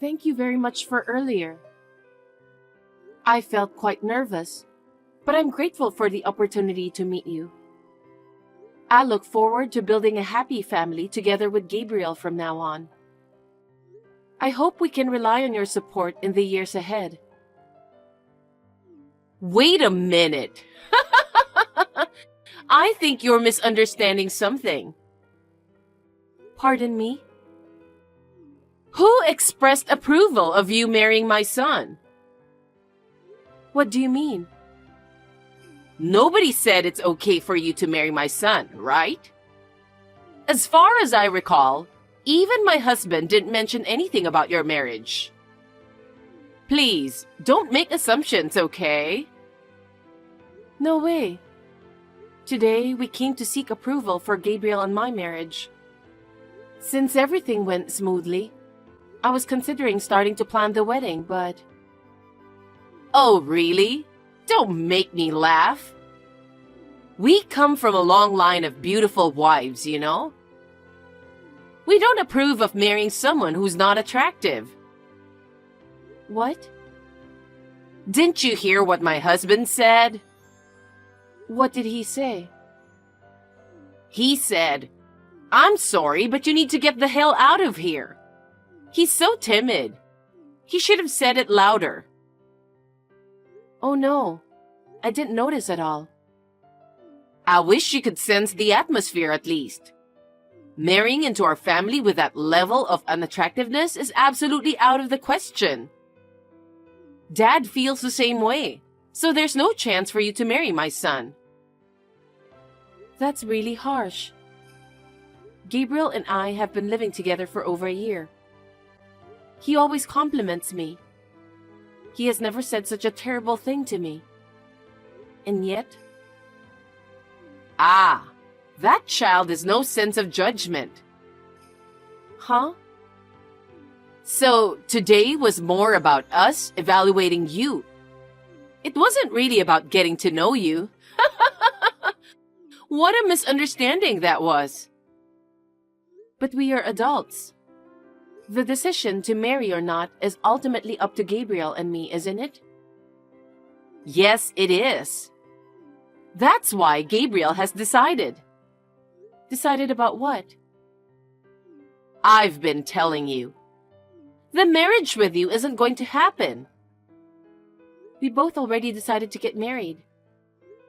Thank you very much for earlier. I felt quite nervous, but I'm grateful for the opportunity to meet you. I look forward to building a happy family together with Gabriel from now on. I hope we can rely on your support in the years ahead. Wait a minute. I think you're misunderstanding something. Pardon me? Who expressed approval of you marrying my son? What do you mean? Nobody said it's okay for you to marry my son, right? As far as I recall, even my husband didn't mention anything about your marriage. Please, don't make assumptions, okay? No way. Today, we came to seek approval for Gabriel and my marriage. Since everything went smoothly, I was considering starting to plan the wedding, but... Oh, really? Don't make me laugh. We come from a long line of beautiful wives, you know? We don't approve of marrying someone who's not attractive. What? Didn't you hear what my husband said? What did he say? He said, "I'm sorry, but you need to get the hell out of here." He's so timid. He should have said it louder. Oh no, I didn't notice at all. I wish you could sense the atmosphere at least. Marrying into our family with that level of unattractiveness is absolutely out of the question. Dad feels the same way, so there's no chance for you to marry my son. That's really harsh. Gabriel and I have been living together for over a year. He always compliments me. He has never said such a terrible thing to me. And yet... Ah, that child has no sense of judgment. Huh? So today was more about us evaluating you. It wasn't really about getting to know you. What a misunderstanding that was. But we are adults. The decision to marry or not is ultimately up to Gabriel and me, isn't it? Yes, it is. That's why Gabriel has decided. Decided about what? I've been telling you. The marriage with you isn't going to happen. We both already decided to get married.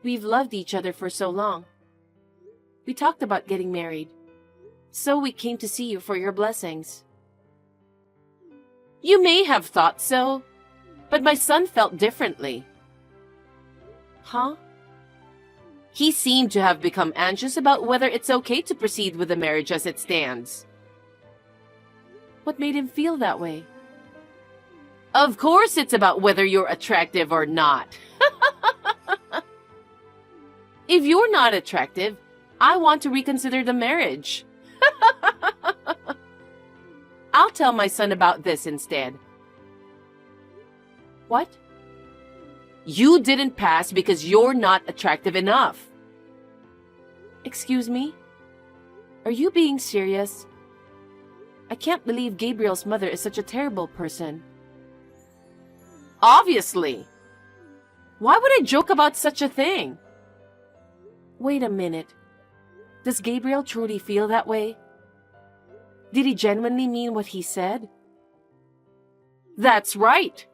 We've loved each other for so long. We talked about getting married. So we came to see you for your blessings. You may have thought so, but my son felt differently. Huh? He seemed to have become anxious about whether it's okay to proceed with the marriage as it stands. What made him feel that way? Of course it's about whether you're attractive or not. If you're not attractive, I want to reconsider the marriage. I'll tell my son about this instead. What? You didn't pass because you're not attractive enough. Excuse me? Are you being serious? I can't believe Gabriel's mother is such a terrible person. Obviously. Why would I joke about such a thing? Wait a minute. Does Gabriel truly feel that way? Did he genuinely mean what he said? That's right.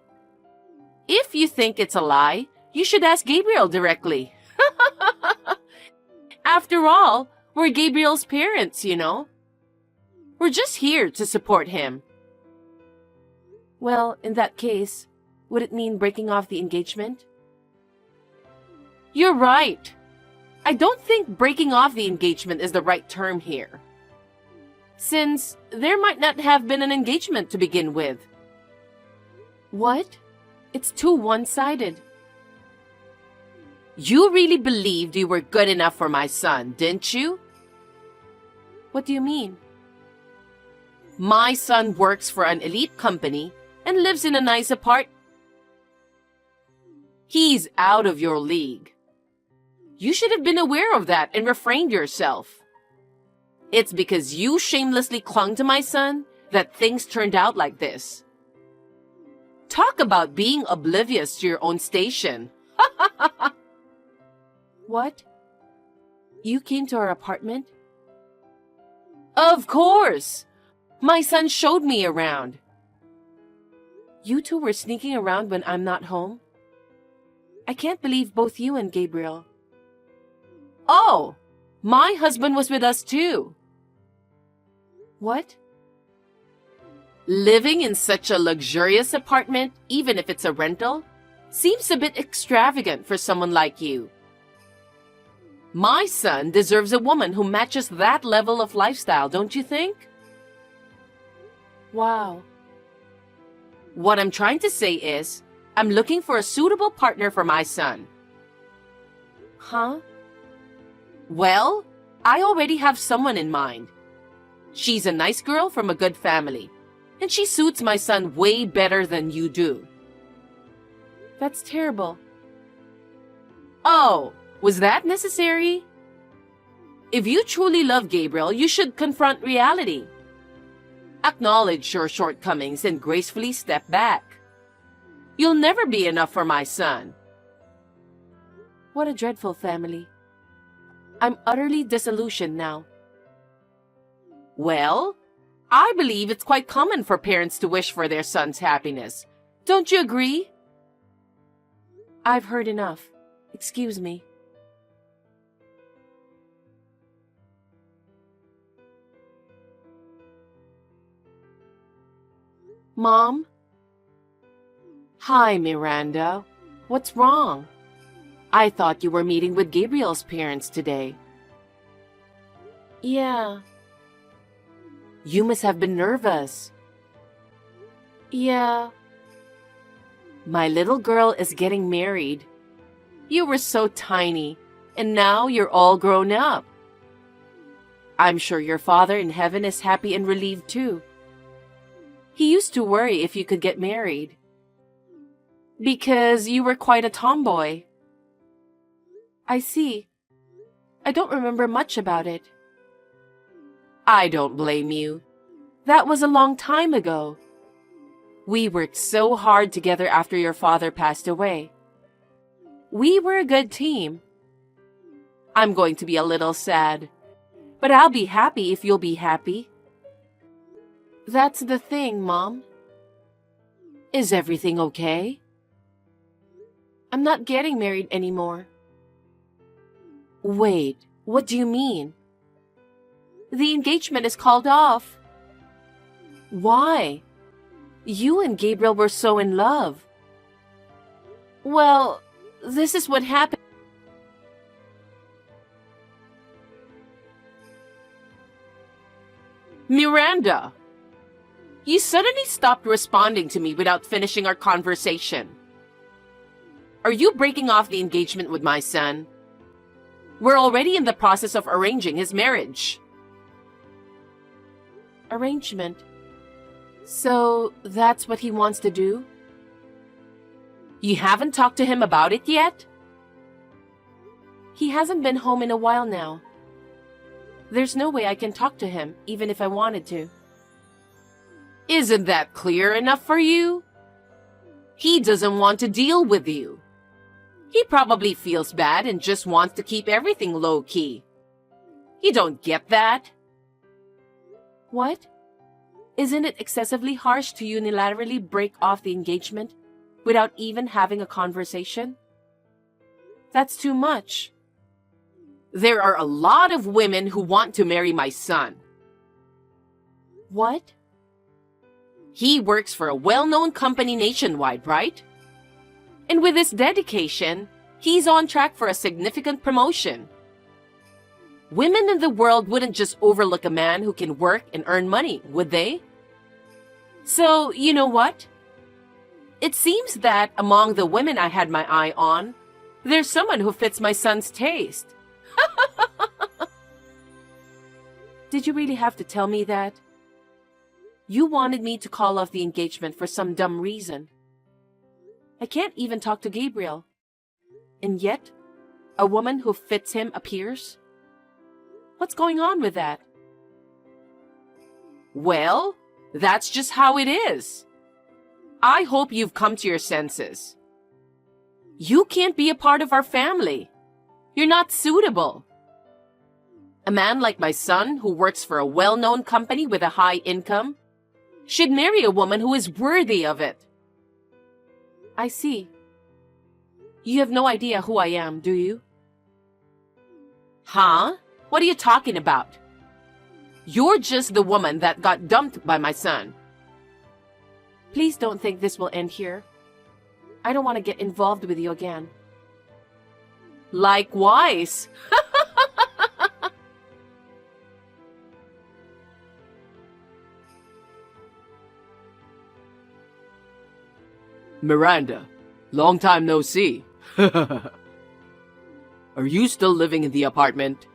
If you think it's a lie, you should ask Gabriel directly. After all, we're Gabriel's parents, you know. We're just here to support him. Well, in that case, would it mean breaking off the engagement? You're right. I don't think breaking off the engagement is the right term here, since there might not have been an engagement to begin with. What? It's too one-sided. You really believed you were good enough for my son, didn't you? What do you mean? My son works for an elite company and lives in a nice apartment. He's out of your league. You should have been aware of that and refrained yourself. It's because you shamelessly clung to my son that things turned out like this. Talk about being oblivious to your own station. What? You came to our apartment? Of course! My son showed me around. You two were sneaking around when I'm not home? I can't believe both you and Gabriel. Oh! My husband was with us too. What? Living in such a luxurious apartment, even if it's a rental, seems a bit extravagant for someone like you. My son deserves a woman who matches that level of lifestyle, don't you think? Wow. What I'm trying to say is, I'm looking for a suitable partner for my son. Huh? Well, I already have someone in mind. She's a nice girl from a good family, and she suits my son way better than you do. That's terrible. Oh, was that necessary? If you truly love Gabriel, you should confront reality. Acknowledge your shortcomings and gracefully step back. You'll never be enough for my son. What a dreadful family. I'm utterly disillusioned now. Well, I believe it's quite common for parents to wish for their son's happiness. Don't you agree? I've heard enough. Excuse me. Mom? Hi, Miranda. What's wrong? I thought you were meeting with Gabriel's parents today. Yeah. You must have been nervous. Yeah. My little girl is getting married. You were so tiny, and now you're all grown up. I'm sure your father in heaven is happy and relieved too. He used to worry if you could get married, because you were quite a tomboy. I see. I don't remember much about it. I don't blame you. That was a long time ago. We worked so hard together after your father passed away. We were a good team. I'm going to be a little sad, but I'll be happy if you'll be happy. That's the thing, Mom. Is everything okay? I'm not getting married anymore. Wait, what do you mean? The engagement is called off. Why? You and Gabriel were so in love. Well, this is what happened. Miranda! You suddenly stopped responding to me without finishing our conversation. Are you breaking off the engagement with my son? We're already in the process of arranging his marriage. Arrangement? So that's what he wants to do? You haven't talked to him about it yet? He hasn't been home in a while now. There's no way I can talk to him, even if I wanted to. Isn't that clear enough for you? He doesn't want to deal with you. He probably feels bad and just wants to keep everything low-key. You don't get that? What? Isn't it excessively harsh to unilaterally break off the engagement without even having a conversation? That's too much. There are a lot of women who want to marry my son. What? He works for a well-known company nationwide, right? And with his dedication, he's on track for a significant promotion. Women in the world wouldn't just overlook a man who can work and earn money, would they? So, you know what? It seems that among the women I had my eye on, there's someone who fits my son's taste. Did you really have to tell me that? You wanted me to call off the engagement for some dumb reason. I can't even talk to Gabriel. And yet, a woman who fits him appears? What's going on with that? Well, that's just how it is. I hope you've come to your senses. You can't be a part of our family. You're not suitable. A man like my son, who works for a well-known company with a high income, should marry a woman who is worthy of it. I see. You have no idea who I am, do you? Huh? What are you talking about? You're just the woman that got dumped by my son. Please don't think this will end here. I don't want to get involved with you again. Likewise. Miranda, long time no see. Are you still living in the apartment?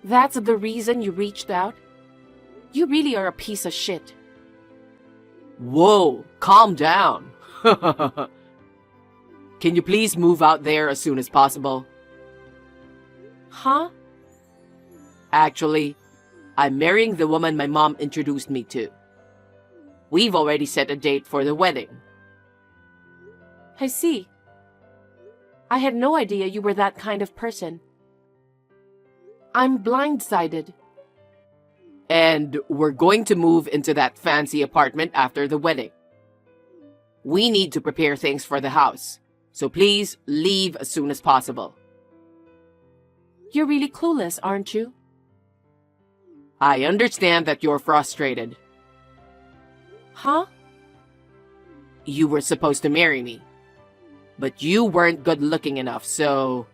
That's the reason you reached out? You really are a piece of shit. Whoa, calm down. Can you please move out there as soon as possible? Huh? Actually, I'm marrying the woman my mom introduced me to. We've already set a date for the wedding. I see. I had no idea you were that kind of person. I'm blindsided. And we're going to move into that fancy apartment after the wedding. We need to prepare things for the house, so please leave as soon as possible. You're really clueless, aren't you? I understand that you're frustrated. Huh? You were supposed to marry me, but you weren't good looking enough, so...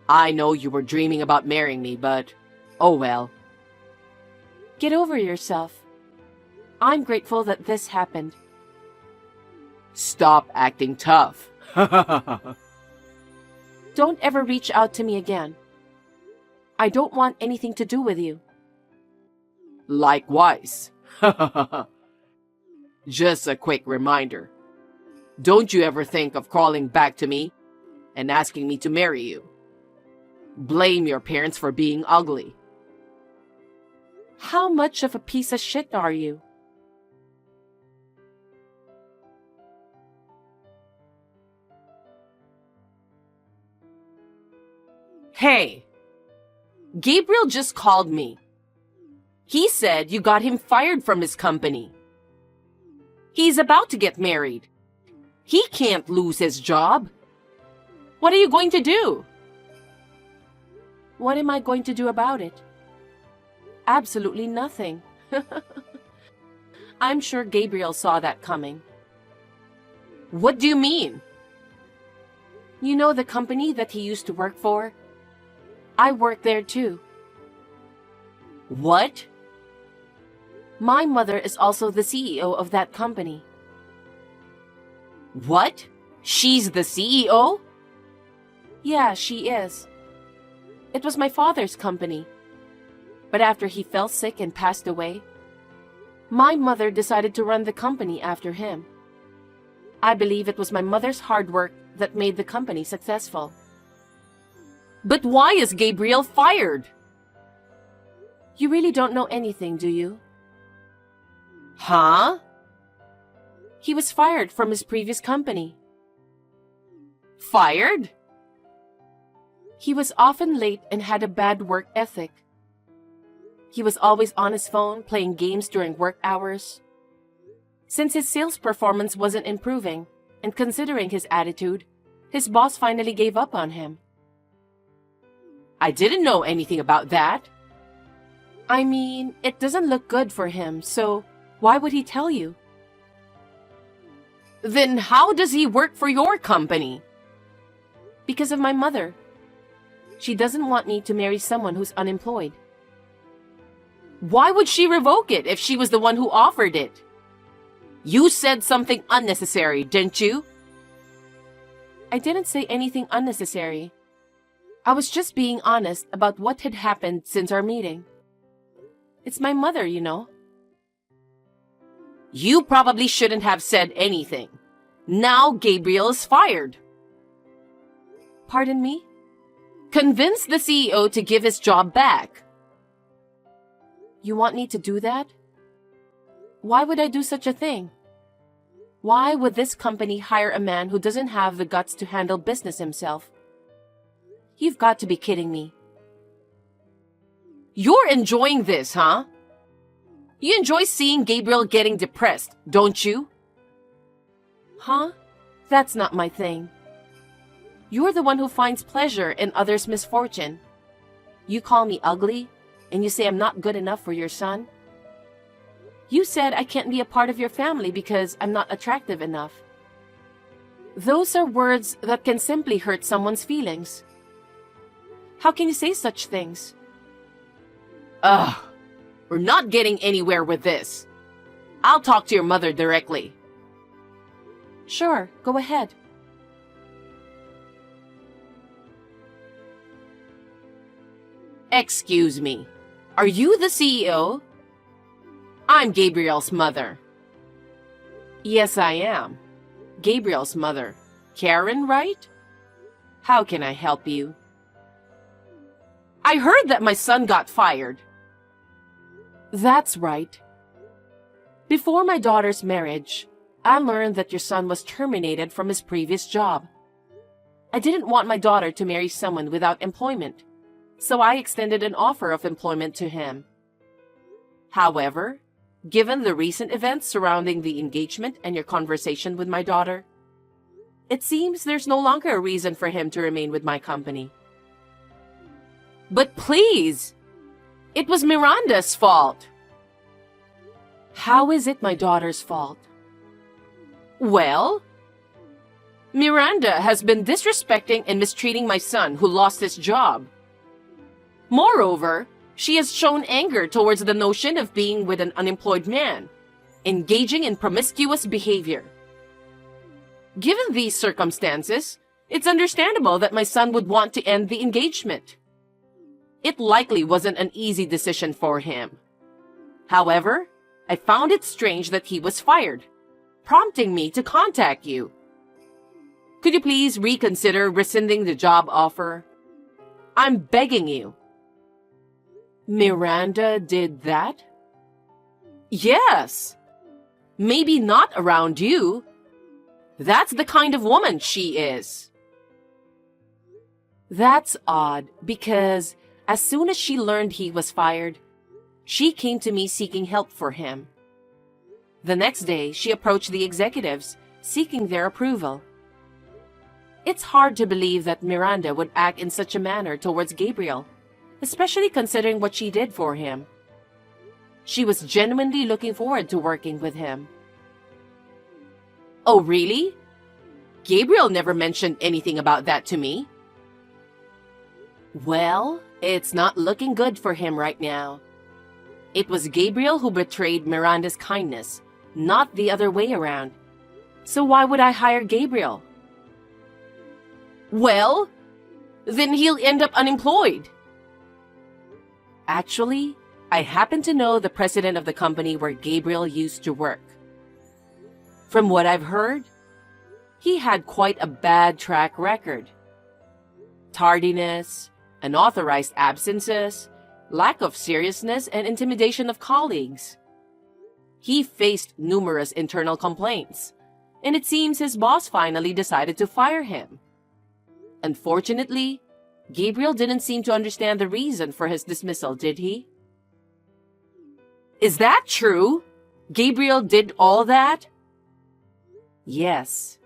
I know you were dreaming about marrying me, but oh well. Get over yourself. I'm grateful that this happened. Stop acting tough. Don't ever reach out to me again. I don't want anything to do with you. Likewise. Just a quick reminder. Don't you ever think of crawling back to me and asking me to marry you. Blame your parents for being ugly. How much of a piece of shit are you? Hey, Gabriel just called me. He said you got him fired from his company. He's about to get married. He can't lose his job. What are you going to do? What am I going to do about it? Absolutely nothing. I'm sure Gabriel saw that coming. What do you mean? You know the company that he used to work for? I work there too. What? My mother is also the CEO of that company. What? She's the CEO? Yeah, she is. It was my father's company. But after he fell sick and passed away, my mother decided to run the company after him. I believe it was my mother's hard work that made the company successful. But why is Gabriel fired? You really don't know anything, do you? Huh? He was fired from his previous company. Fired? He was often late and had a bad work ethic. He was always on his phone playing games during work hours. Since his sales performance wasn't improving, and considering his attitude, his boss finally gave up on him. I didn't know anything about that. I mean, it doesn't look good for him, so why would he tell you? Then how does he work for your company? Because of my mother. She doesn't want me to marry someone who's unemployed. Why would she revoke it if she was the one who offered it? You said something unnecessary, didn't you? I didn't say anything unnecessary. I was just being honest about what had happened since our meeting. It's my mother, you know. You probably shouldn't have said anything. Now Gabriel is fired. Pardon me? Convince the CEO to give his job back. You want me to do that? Why would I do such a thing? Why would this company hire a man who doesn't have the guts to handle business himself? You've got to be kidding me. You're enjoying this, huh? You enjoy seeing Gabriel getting depressed, don't you? Huh? That's not my thing. You're the one who finds pleasure in others' misfortune. You call me ugly, and you say I'm not good enough for your son? You said I can't be a part of your family because I'm not attractive enough. Those are words that can simply hurt someone's feelings. How can you say such things? Ugh, we're not getting anywhere with this. I'll talk to your mother directly. Sure, go ahead. Excuse me, are you the CEO? I'm Gabriel's mother. Yes, I am. Gabriel's mother. Karen, right? How can I help you? I heard that my son got fired. That's right. Before my daughter's marriage, I learned that your son was terminated from his previous job. I didn't want my daughter to marry someone without employment, so I extended an offer of employment to him. However, given the recent events surrounding the engagement and your conversation with my daughter, it seems there's no longer a reason for him to remain with my company. But please, it was Miranda's fault. How is it my daughter's fault? Well, Miranda has been disrespecting and mistreating my son who lost his job. Moreover, she has shown anger towards the notion of being with an unemployed man, engaging in promiscuous behavior. Given these circumstances, it's understandable that my son would want to end the engagement. It likely wasn't an easy decision for him. However, I found it strange that he was fired, prompting me to contact you. Could you please reconsider rescinding the job offer? I'm begging you. Miranda did that? Yes. Maybe not around you. That's the kind of woman she is. That's odd, because as soon as she learned he was fired, she came to me seeking help for him. The next day, she approached the executives, seeking their approval. It's hard to believe that Miranda would act in such a manner towards Gabriel, especially considering what she did for him. She was genuinely looking forward to working with him. Oh, really? Gabriel never mentioned anything about that to me. Well, it's not looking good for him right now. It was Gabriel who betrayed Miranda's kindness, not the other way around. So why would I hire Gabriel? Well, then he'll end up unemployed. Actually, I happen to know the president of the company where Gabriel used to work. From what I've heard, he had quite a bad track record. Tardiness, unauthorized absences, lack of seriousness, and intimidation of colleagues. He faced numerous internal complaints, and it seems his boss finally decided to fire him. Unfortunately, Gabriel didn't seem to understand the reason for his dismissal, did he? Is that true? Gabriel did all that? Yes.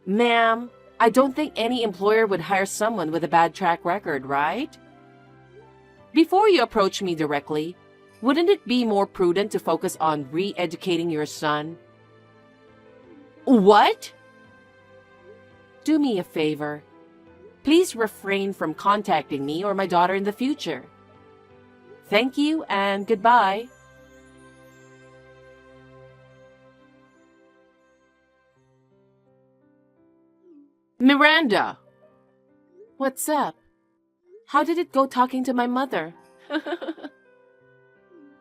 Ma'am, I don't think any employer would hire someone with a bad track record, right? Before you approach me directly, wouldn't it be more prudent to focus on re-educating your son? What? Do me a favor. Please refrain from contacting me or my daughter in the future. Thank you and goodbye. Miranda! What's up? How did it go talking to my mother?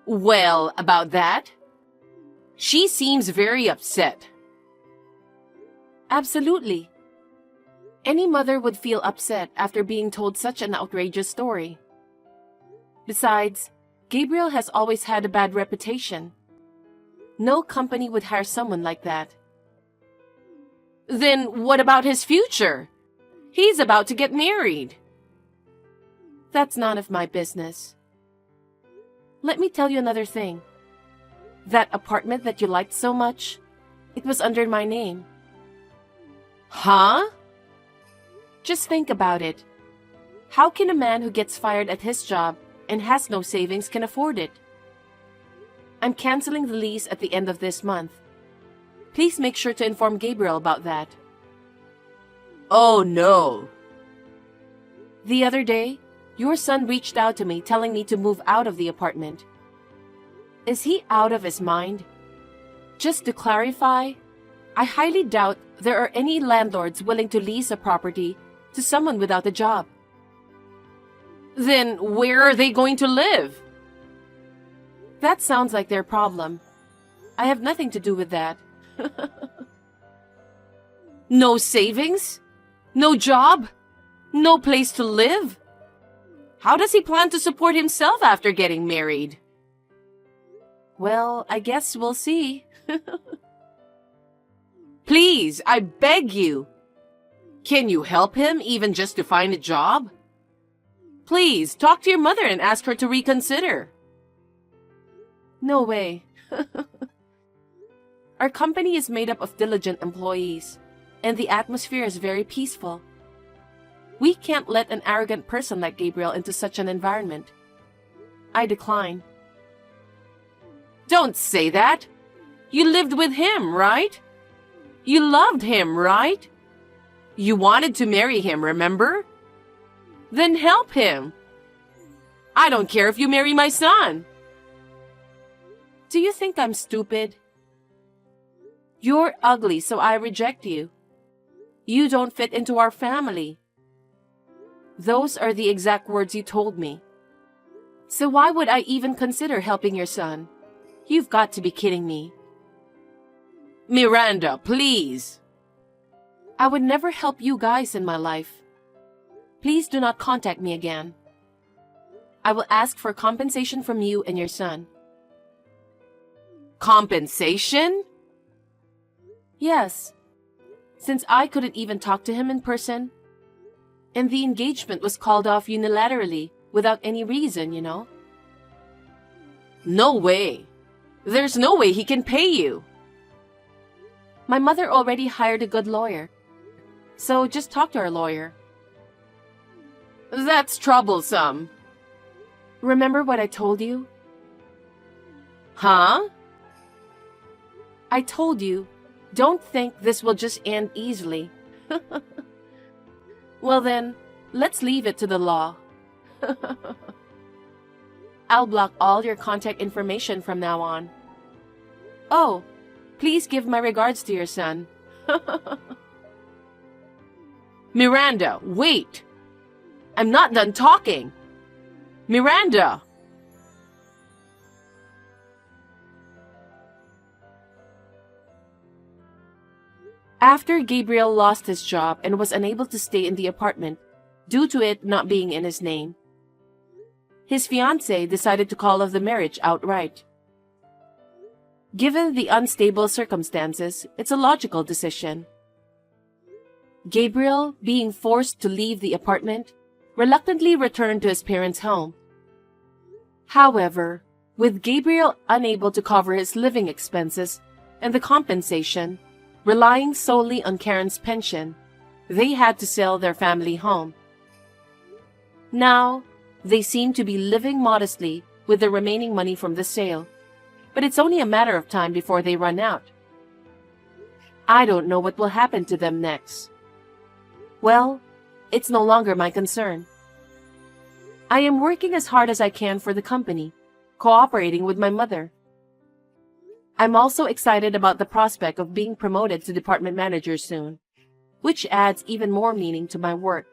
Well, about that, she seems very upset. Absolutely. Any mother would feel upset after being told such an outrageous story. Besides, Gabriel has always had a bad reputation. No company would hire someone like that. Then what about his future? He's about to get married. That's none of my business. Let me tell you another thing. That apartment that you liked so much, it was under my name. Huh? Just think about it. How can a man who gets fired at his job and has no savings can afford it? I'm canceling the lease at the end of this month. Please make sure to inform Gabriel about that. Oh no. The other day, your son reached out to me telling me to move out of the apartment. Is he out of his mind? Just to clarify, I highly doubt there are any landlords willing to lease a property to someone without a job. Then where are they going to live? That sounds like their problem. I have nothing to do with that. No savings? No job? No place to live? How does he plan to support himself after getting married? Well, I guess we'll see. Please, I beg you. Can you help him even just to find a job? Please, talk to your mother and ask her to reconsider. No way. Our company is made up of diligent employees, and the atmosphere is very peaceful. We can't let an arrogant person like Gabriel into such an environment. I decline. Don't say that. You lived with him, right? You loved him, right? You wanted to marry him, remember? Then help him. I don't care if you marry my son. Do you think I'm stupid? You're ugly, so I reject you. You don't fit into our family. Those are the exact words you told me. So why would I even consider helping your son? You've got to be kidding me. Miranda, please. I would never help you guys in my life. Please do not contact me again. I will ask for compensation from you and your son. Compensation? Yes. Since I couldn't even talk to him in person, and the engagement was called off unilaterally without any reason, you know. No way. There's no way he can pay you. My mother already hired a good lawyer, so just talk to our lawyer. That's troublesome. Remember what I told you? Huh? I told you, don't think this will just end easily. Well then, let's leave it to the law. I'll block all your contact information from now on. Oh, please give my regards to your son. Miranda, wait! I'm not done talking! Miranda! After Gabriel lost his job and was unable to stay in the apartment due to it not being in his name, his fiancée decided to call off the marriage outright. Given the unstable circumstances, it's a logical decision. Gabriel, being forced to leave the apartment, reluctantly returned to his parents' home. However, with Gabriel unable to cover his living expenses and the compensation, relying solely on Karen's pension, they had to sell their family home. Now, they seem to be living modestly with the remaining money from the sale, but it's only a matter of time before they run out. I don't know what will happen to them next. Well, it's no longer my concern. I am working as hard as I can for the company, cooperating with my mother. I'm also excited about the prospect of being promoted to department manager soon, which adds even more meaning to my work.